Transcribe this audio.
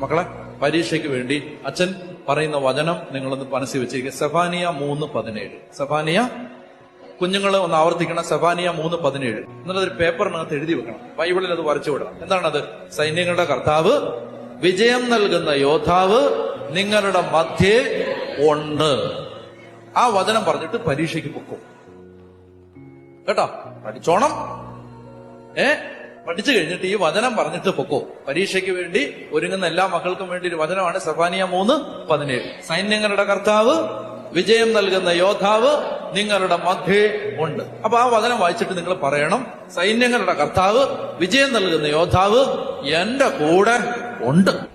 മക്കളെ, പരീക്ഷയ്ക്ക് വേണ്ടി അച്ഛൻ പറയുന്ന വചനം നിങ്ങളൊന്ന് മനസ്സിൽ വെച്ചിരിക്കുക. സെഫാനിയ 3:17. സെഫാനിയ, കുഞ്ഞുങ്ങൾ ഒന്ന് ആവർത്തിക്കണം. സെഫാനിയ 3:17 എന്നുള്ളതൊരു പേപ്പറിനകത്ത് എഴുതി വെക്കണം. ബൈബിളിൽ അത് വരച്ചു വിടണം. എന്താണത്? സൈന്യങ്ങളുടെ കർത്താവ്, വിജയം നൽകുന്ന യോദ്ധാവ് നിങ്ങളുടെ മധ്യേ ഉണ്ട്. ആ വചനം പറഞ്ഞിട്ട് പരീക്ഷയ്ക്ക് പൊക്കും കേട്ടോ. പഠിച്ചോണം. പഠിച്ചു കഴിഞ്ഞിട്ട് ഈ വചനം പറഞ്ഞിട്ട് പൊക്കോ. പരീക്ഷയ്ക്ക് വേണ്ടി ഒരുങ്ങുന്ന എല്ലാ മക്കൾക്കും വേണ്ടി ഒരു വചനമാണ് സെഫാനിയ 3:17. സൈന്യങ്ങളുടെ കർത്താവ്, വിജയം നൽകുന്ന യോദ്ധാവ് നിങ്ങളുടെ മധ്യേ ഉണ്ട്. അപ്പൊ ആ വചനം വായിച്ചിട്ട് നിങ്ങൾ പറയണം, സൈന്യങ്ങളുടെ കർത്താവ്, വിജയം നൽകുന്ന യോദ്ധാവ് എന്റെ കൂടെ ഉണ്ട്.